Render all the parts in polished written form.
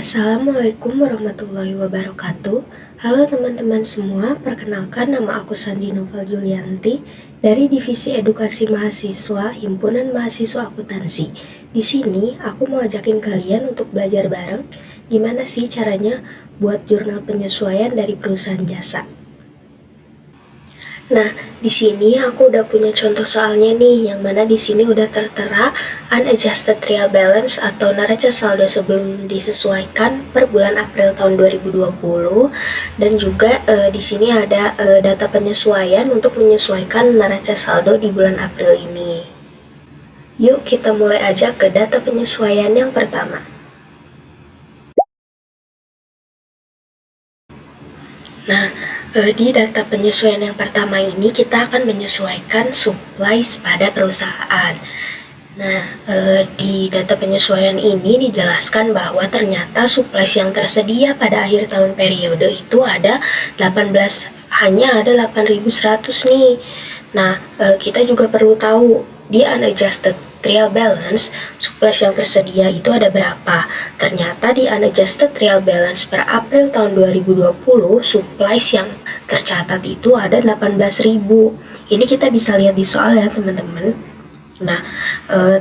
Assalamualaikum warahmatullahi wabarakatuh. Halo teman-teman semua, perkenalkan nama aku Sandi Noval Julianti dari Divisi Edukasi Mahasiswa Himpunan Mahasiswa Akuntansi. Di sini aku mau ajakin kalian untuk belajar bareng gimana sih caranya buat jurnal penyesuaian dari perusahaan jasa. Nah, di sini aku udah punya contoh soalnya nih, yang mana di sini udah tertera unadjusted trial balance atau neraca saldo sebelum disesuaikan per bulan April tahun 2020, dan juga di sini ada data penyesuaian untuk menyesuaikan neraca saldo di bulan April ini. Yuk kita mulai aja ke data penyesuaian yang pertama. Nah, di data penyesuaian yang pertama ini kita akan menyesuaikan supplies pada perusahaan. Nah, di data penyesuaian ini dijelaskan bahwa ternyata supplies yang tersedia pada akhir tahun periode itu hanya ada 8.100 nih. Nah, kita juga perlu tahu di unadjusted trial balance, supplies yang tersedia itu ada berapa. Ternyata di unadjusted trial balance per April tahun 2020, supplies yang tercatat itu ada 18.000. Ini kita bisa lihat di soal ya teman-teman. Nah,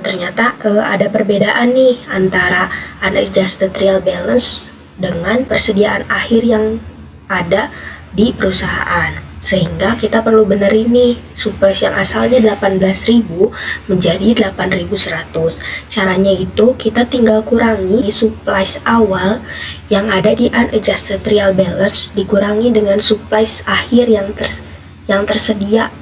ternyata ada perbedaan nih antara unadjusted trial balance dengan persediaan akhir yang ada di perusahaan. Sehingga kita perlu benerin nih, supplies yang asalnya 18.000 menjadi 8.100. Caranya itu kita tinggal kurangi supplies awal yang ada di unadjusted trial balance dikurangi dengan supplies akhir yang tersedia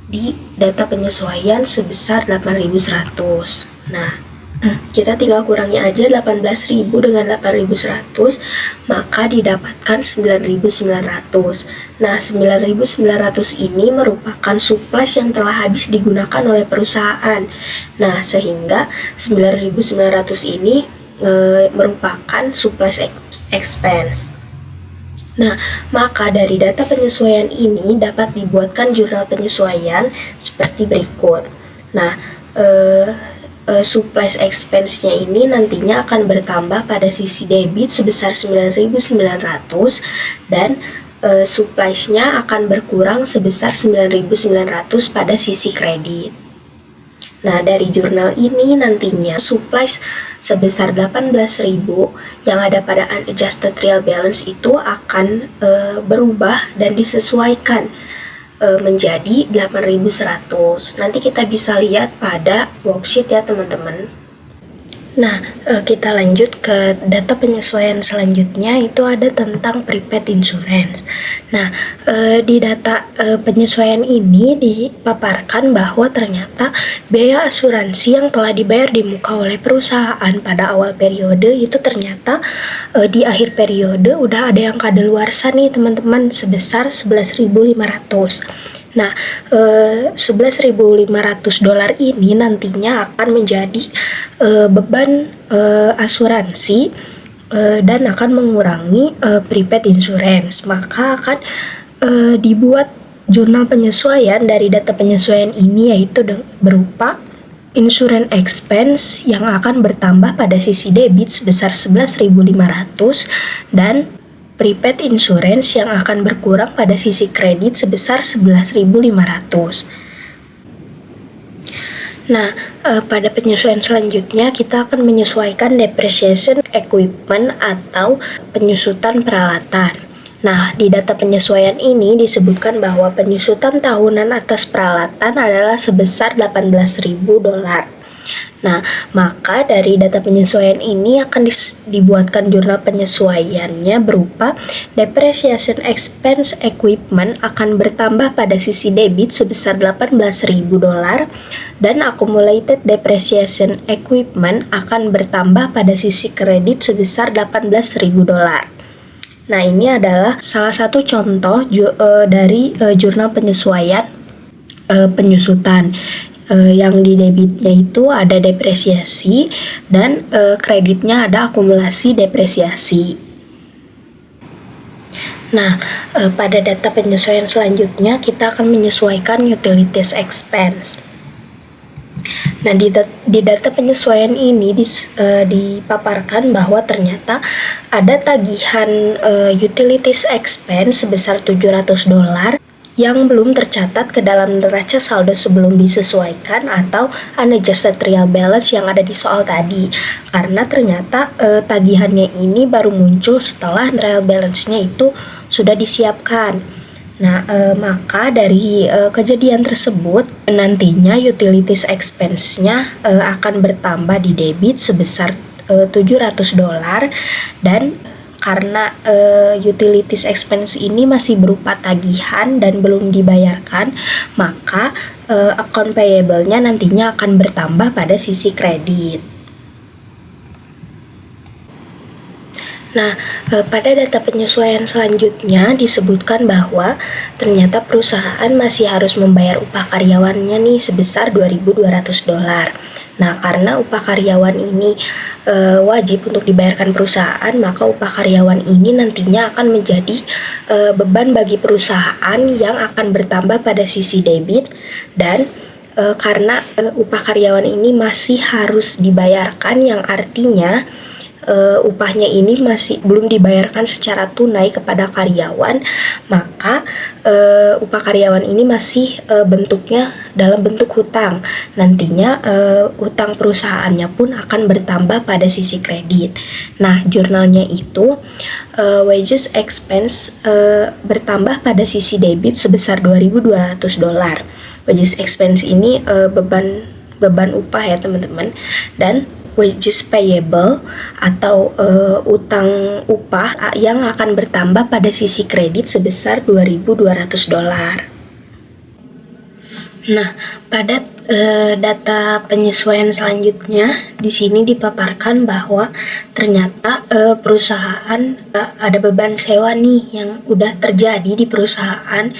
di data penyesuaian sebesar 8.100. Nah, kita tinggal kurangi aja 18.000 dengan 8.100, maka didapatkan 9.900. Nah, 9.900 ini merupakan supplies yang telah habis digunakan oleh perusahaan. Nah, sehingga 9.900 ini merupakan supplies expense. Nah, maka dari data penyesuaian ini dapat dibuatkan jurnal penyesuaian seperti berikut. Nah, supplies expense-nya ini nantinya akan bertambah pada sisi debit sebesar 9.900 dan supplies-nya akan berkurang sebesar 9.900 pada sisi kredit. Nah, dari jurnal ini nantinya supplies sebesar 18.000 yang ada pada unadjusted trial balance itu akan berubah dan disesuaikan menjadi 8.100. Nanti kita bisa lihat pada worksheet ya teman-teman. Nah, kita lanjut ke data penyesuaian selanjutnya, itu ada tentang prepaid insurance. Nah, di data penyesuaian ini dipaparkan bahwa ternyata biaya asuransi yang telah dibayar di muka oleh perusahaan pada awal periode itu ternyata di akhir periode udah ada yang kadaluarsa nih teman-teman sebesar 11.500. Nah, $11.500 ini nantinya akan menjadi beban asuransi dan akan mengurangi prepaid insurance. Maka akan dibuat jurnal penyesuaian dari data penyesuaian ini, yaitu berupa insurance expense yang akan bertambah pada sisi debit sebesar 11.500 dan prepaid insurance yang akan berkurang pada sisi kredit sebesar 11.500. Nah, pada penyesuaian selanjutnya kita akan menyesuaikan depreciation equipment atau penyusutan peralatan. Nah, di data penyesuaian ini disebutkan bahwa penyusutan tahunan atas peralatan adalah sebesar $18.000. Nah, maka dari data penyesuaian ini akan dibuatkan jurnal penyesuaiannya berupa depreciation expense equipment akan bertambah pada sisi debit sebesar $18.000 dan accumulated depreciation equipment akan bertambah pada sisi kredit sebesar $18.000. Nah, ini adalah salah satu contoh dari jurnal penyesuaian penyusutan. Yang di debitnya itu ada depresiasi dan kreditnya ada akumulasi depresiasi. Nah, pada data penyesuaian selanjutnya kita akan menyesuaikan utilities expense. Nah, di data penyesuaian ini dipaparkan bahwa ternyata ada tagihan utilities expense sebesar $700 yang belum tercatat ke dalam neraca saldo sebelum disesuaikan atau unadjusted real balance yang ada di soal tadi, karena ternyata tagihannya ini baru muncul setelah real balance-nya itu sudah disiapkan. Nah, maka dari kejadian tersebut nantinya utilities expense-nya akan bertambah di debit sebesar $700, dan karena utilities expense ini masih berupa tagihan dan belum dibayarkan, maka account payable-nya nantinya akan bertambah pada sisi kredit. Nah, pada data penyesuaian selanjutnya disebutkan bahwa ternyata perusahaan masih harus membayar upah karyawannya nih sebesar $2.200. Nah, karena upah karyawan ini wajib untuk dibayarkan perusahaan, maka upah karyawan ini nantinya akan menjadi beban bagi perusahaan yang akan bertambah pada sisi debit, dan karena upah karyawan ini masih harus dibayarkan, yang artinya upahnya ini masih belum dibayarkan secara tunai kepada karyawan, maka upah karyawan ini masih bentuknya dalam bentuk hutang. Nantinya hutang perusahaannya pun akan bertambah pada sisi kredit. Nah, jurnalnya itu wages expense bertambah pada sisi debit sebesar $2.200. Wages expense ini beban upah ya teman-teman, dan wages payable atau utang upah yang akan bertambah pada sisi kredit sebesar $2.200. Nah, pada data penyesuaian selanjutnya di sini dipaparkan bahwa ternyata perusahaan ada beban sewa nih yang udah terjadi di perusahaan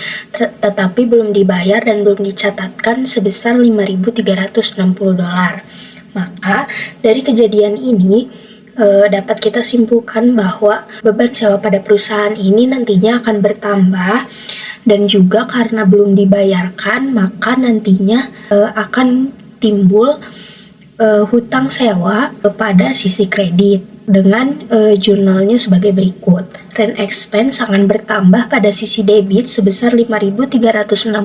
tetapi belum dibayar dan belum dicatatkan sebesar $5.360. Maka dari kejadian ini dapat kita simpulkan bahwa beban sewa pada perusahaan ini nantinya akan bertambah, dan juga karena belum dibayarkan maka nantinya akan timbul hutang sewa pada sisi kredit dengan jurnalnya sebagai berikut. Rent expense akan bertambah pada sisi debit sebesar $5.360,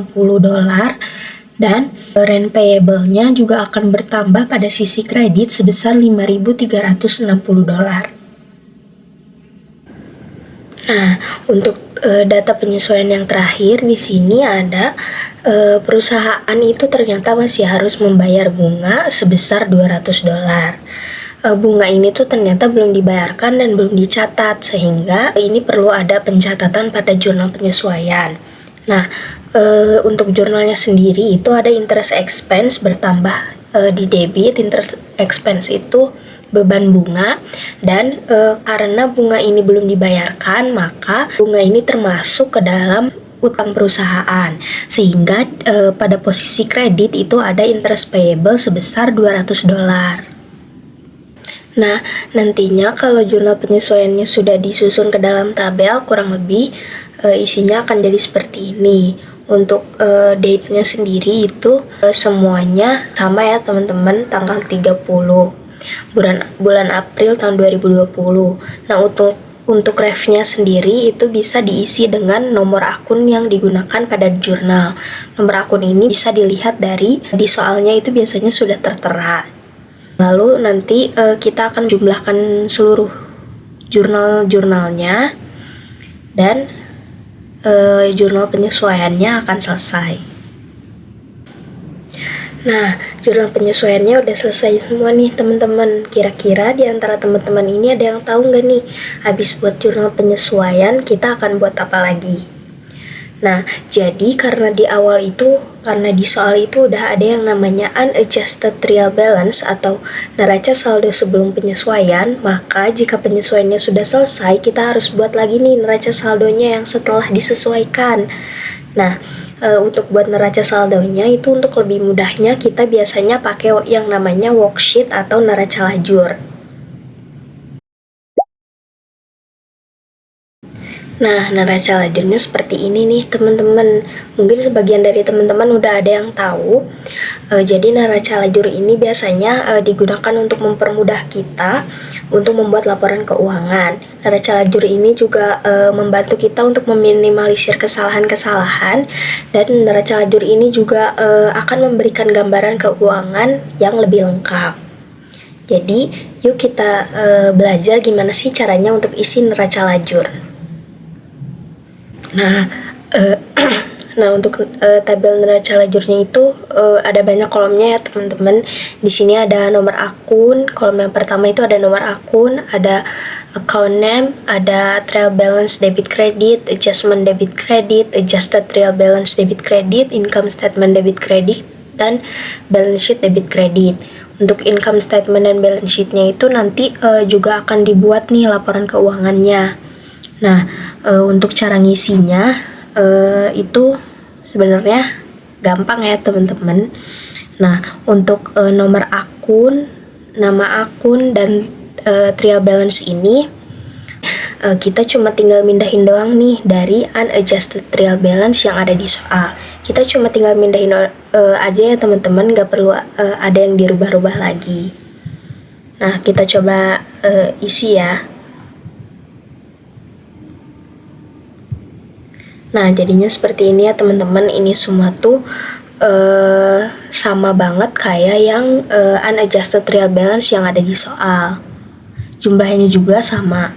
dan rent payable-nya juga akan bertambah pada sisi kredit sebesar $5.360. Nah, untuk data penyesuaian yang terakhir di sini ada perusahaan itu ternyata masih harus membayar bunga sebesar $200. Bunga ini tuh ternyata belum dibayarkan dan belum dicatat, sehingga ini perlu ada pencatatan pada jurnal penyesuaian. Nah, untuk jurnalnya sendiri itu ada interest expense bertambah di debit. Interest expense itu beban bunga, dan karena bunga ini belum dibayarkan maka bunga ini termasuk ke dalam utang perusahaan, sehingga pada posisi kredit itu ada interest payable sebesar $200. Nah, nantinya kalau jurnal penyesuaiannya sudah disusun ke dalam tabel, kurang lebih isinya akan jadi seperti ini. Untuk date-nya sendiri itu semuanya sama ya teman-teman, tanggal 30 bulan April tahun 2020. Nah, untuk ref-nya sendiri itu bisa diisi dengan nomor akun yang digunakan pada jurnal. Nomor akun ini bisa dilihat di soalnya, itu biasanya sudah tertera. Lalu nanti kita akan jumlahkan seluruh jurnal-jurnalnya, dan jurnal penyesuaiannya akan selesai. Nah, jurnal penyesuaiannya udah selesai semua nih teman-teman. Kira-kira di antara teman-teman ini ada yang tahu nggak nih, habis buat jurnal penyesuaian kita akan buat apa lagi? Nah, jadi karena di soal itu udah ada yang namanya unadjusted real balance atau neraca saldo sebelum penyesuaian, maka jika penyesuaiannya sudah selesai, kita harus buat lagi nih neraca saldonya yang setelah disesuaikan. Nah, untuk buat neraca saldonya itu untuk lebih mudahnya kita biasanya pakai yang namanya worksheet atau neraca lajur. Nah, neraca lajurnya seperti ini nih teman-teman. Mungkin sebagian dari teman-teman udah ada yang tahu. Jadi neraca lajur ini biasanya digunakan untuk mempermudah kita untuk membuat laporan keuangan. Neraca lajur ini juga membantu kita untuk meminimalisir kesalahan-kesalahan, dan neraca lajur ini juga akan memberikan gambaran keuangan yang lebih lengkap. Jadi, yuk kita belajar gimana sih caranya untuk isi neraca lajur. Nah, untuk tabel neraca lajurnya itu ada banyak kolomnya ya teman-teman. Di sini ada nomor akun. Kolom yang pertama itu ada nomor akun, ada account name, ada trial balance debit credit, adjustment debit credit, adjusted trial balance debit credit, income statement debit credit, dan balance sheet debit credit. Untuk income statement dan balance sheet-nya itu nanti juga akan dibuat nih laporan keuangannya. Nah, untuk cara ngisinya itu sebenarnya gampang ya teman-teman. Nah, untuk nomor akun, nama akun, dan trial balance ini kita cuma tinggal mindahin doang nih dari unadjusted trial balance yang ada di soal. Kita cuma tinggal mindahin aja ya teman-teman, nggak perlu ada yang dirubah-rubah lagi. Nah, kita coba isi ya. Nah, jadinya seperti ini ya teman-teman. Ini semua tuh sama banget kayak yang unadjusted trial balance yang ada di soal. Jumlahnya juga sama.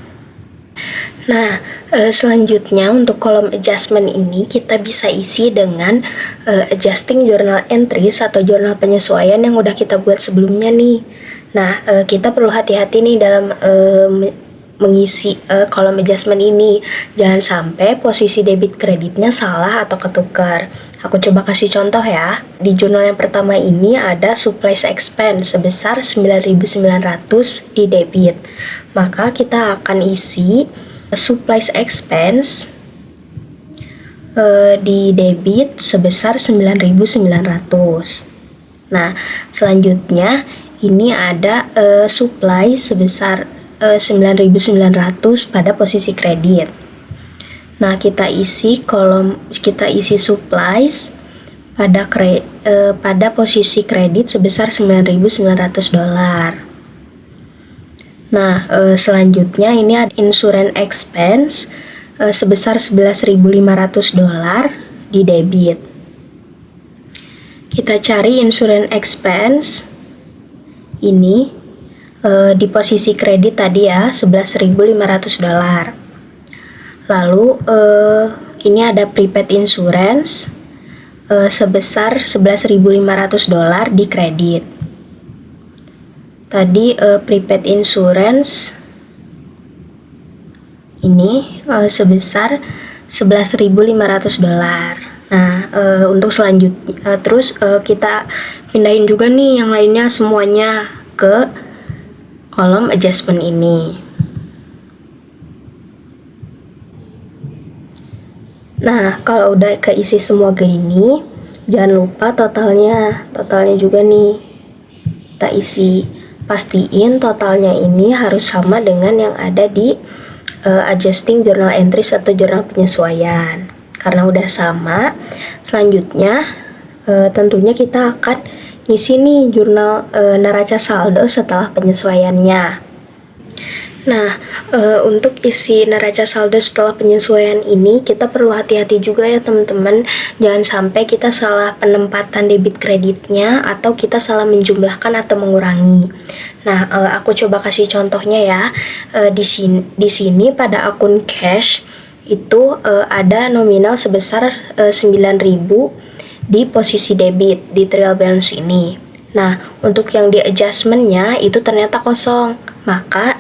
Nah, selanjutnya untuk kolom adjustment ini kita bisa isi dengan adjusting journal entries atau jurnal penyesuaian yang udah kita buat sebelumnya nih. Nah, kita perlu hati-hati nih dalam mengisi kolom adjustment ini. Jangan sampai posisi debit kreditnya salah atau ketukar. Aku coba kasih contoh ya. Di jurnal yang pertama ini ada supplies expense sebesar 9.900 di debit. Maka kita akan isi supplies expense di debit sebesar 9.900. Nah, selanjutnya ini ada supplies sebesar 9.900 pada posisi kredit. Nah, kita isi supplies pada posisi kredit sebesar $9.900. Nah, selanjutnya ini ada insurance expense sebesar $11.500 di debit. Kita cari insurance expense ini di posisi kredit tadi ya, $11.500. Lalu ini ada prepaid insurance sebesar $11.500 di kredit. Tadi prepaid insurance ini sebesar $11.500. Nah, untuk selanjutnya terus kita pindahin juga nih yang lainnya semuanya ke kolom adjustment ini. Nah, kalau udah keisi semua gini, jangan lupa totalnya juga nih kita isi. Pastiin totalnya ini harus sama dengan yang ada di adjusting journal entries atau jurnal penyesuaian. Karena udah sama, selanjutnya tentunya kita akan ngisi nih jurnal neraca saldo setelah penyesuaiannya. Nah, untuk isi neraca saldo setelah penyesuaian ini kita perlu hati-hati juga ya teman-teman. Jangan sampai kita salah penempatan debit kreditnya atau kita salah menjumlahkan atau mengurangi. Nah, aku coba kasih contohnya ya. Di sini pada akun cash itu ada nominal sebesar 9.000 di posisi debit di trial balance ini. Nah, untuk yang di adjustmentnya itu ternyata kosong. Maka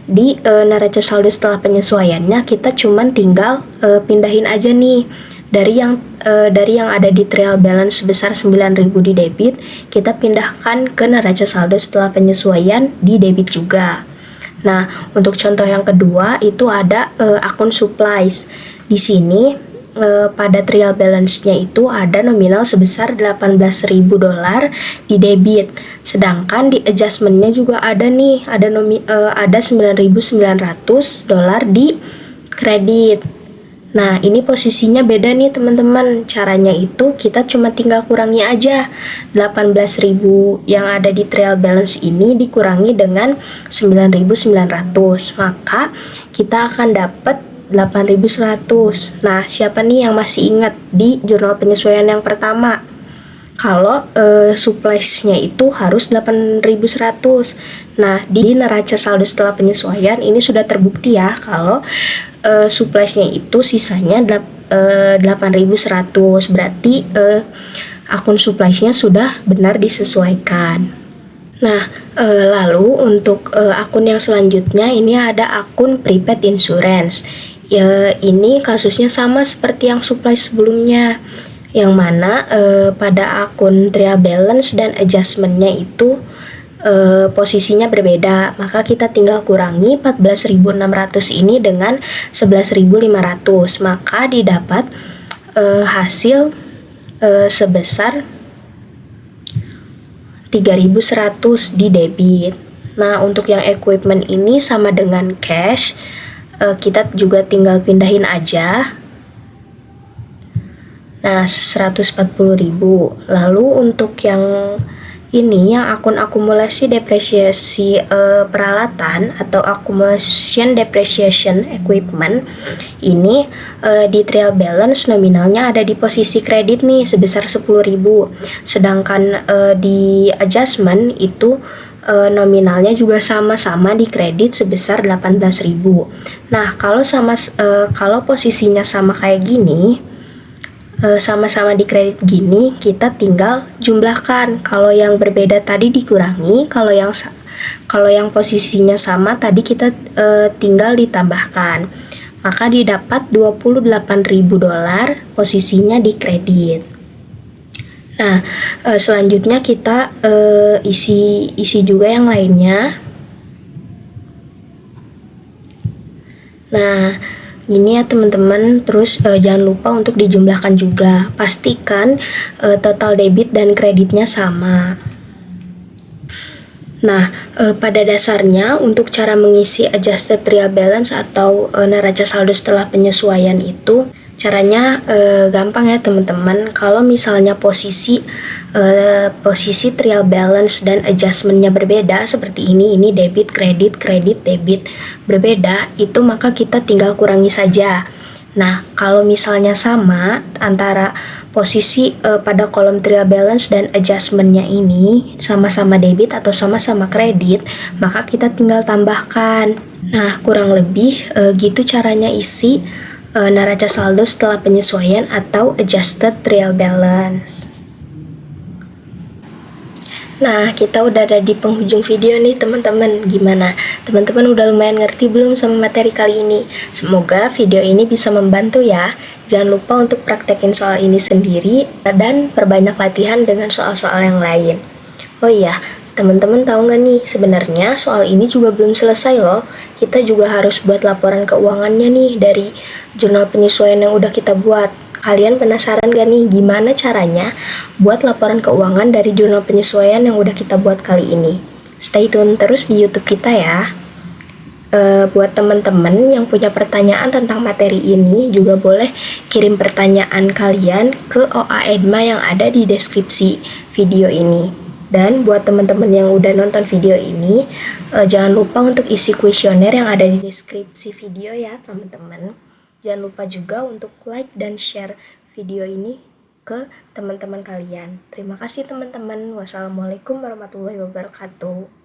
di neraca saldo setelah penyesuaiannya kita cuman tinggal pindahin aja nih dari yang ada di trial balance sebesar 9.000 di debit, kita pindahkan ke neraca saldo setelah penyesuaian di debit juga. Nah, untuk contoh yang kedua itu ada akun supplies. Di sini pada trial balance-nya itu ada nominal sebesar $18.000 di debit. Sedangkan di adjustment-nya juga ada nih, ada $9.900 di kredit. Nah, ini posisinya beda nih teman-teman. Caranya itu kita cuma tinggal kurangi aja. 18.000 yang ada di trial balance ini dikurangi dengan 9.900. Maka kita akan dapat 8.100. Nah, siapa nih yang masih ingat di jurnal penyesuaian yang pertama? Kalau supplies-nya itu harus 8.100. Nah, di neraca saldo setelah penyesuaian ini sudah terbukti ya kalau supplies-nya itu sisanya 8.100. Berarti akun supplies-nya sudah benar disesuaikan. Nah, lalu untuk akun yang selanjutnya ini ada akun prepaid insurance. Ini kasusnya sama seperti yang supplies sebelumnya, yang mana pada akun trial balance dan adjustment-nya itu posisinya berbeda. Maka kita tinggal kurangi 14.600 ini dengan 11.500, maka didapat hasil sebesar 3.100 di debit. Nah, untuk yang equipment ini sama dengan cash, kita juga tinggal pindahin aja. Nah, 140.000. Lalu untuk yang ini, yang akun akumulasi depresiasi peralatan atau accumulation depreciation equipment, ini di trial balance nominalnya ada di posisi kredit nih sebesar 10.000. Sedangkan di adjustment itu nominalnya juga sama-sama di kredit sebesar 18.000. Nah, kalau posisinya sama kayak gini, sama-sama di kredit gini, kita tinggal jumlahkan. Kalau yang berbeda tadi dikurangi, kalau yang posisinya sama tadi kita tinggal ditambahkan. Maka didapat $28.000 posisinya di kredit. Nah, selanjutnya kita isi juga yang lainnya. Nah, ini ya teman-teman, terus jangan lupa untuk dijumlahkan juga. Pastikan total debit dan kreditnya sama. Nah, pada dasarnya untuk cara mengisi adjusted trial balance atau neraca saldo setelah penyesuaian itu caranya gampang ya teman-teman. Kalau misalnya posisi trial balance dan adjustmentnya berbeda seperti ini debit, kredit, debit berbeda, itu maka kita tinggal kurangi saja. Nah, kalau misalnya sama antara posisi pada kolom trial balance dan adjustmentnya ini sama-sama debit atau sama-sama kredit, maka kita tinggal tambahkan. Nah, kurang lebih gitu caranya isi neraca saldo setelah penyesuaian atau adjusted trial balance. Nah, kita udah ada di penghujung video nih teman-teman. Gimana? Teman-teman udah lumayan ngerti belum sama materi kali ini? Semoga video ini bisa membantu ya. Jangan lupa untuk praktekin soal ini sendiri dan perbanyak latihan dengan soal-soal yang lain. Oh iya, teman-teman tahu nggak nih, sebenarnya soal ini juga belum selesai loh. Kita juga harus buat laporan keuangannya nih dari jurnal penyesuaian yang udah kita buat. Kalian penasaran gak nih gimana caranya buat laporan keuangan dari jurnal penyesuaian yang udah kita buat kali ini? Stay tune terus di YouTube kita ya. Buat teman-teman yang punya pertanyaan tentang materi ini juga boleh kirim pertanyaan kalian ke OA Edma yang ada di deskripsi video ini. Dan buat teman-teman yang udah nonton video ini, jangan lupa untuk isi kuesioner yang ada di deskripsi video ya teman-teman. Jangan lupa juga untuk like dan share video ini ke teman-teman kalian. Terima kasih teman-teman. Wassalamualaikum warahmatullahi wabarakatuh.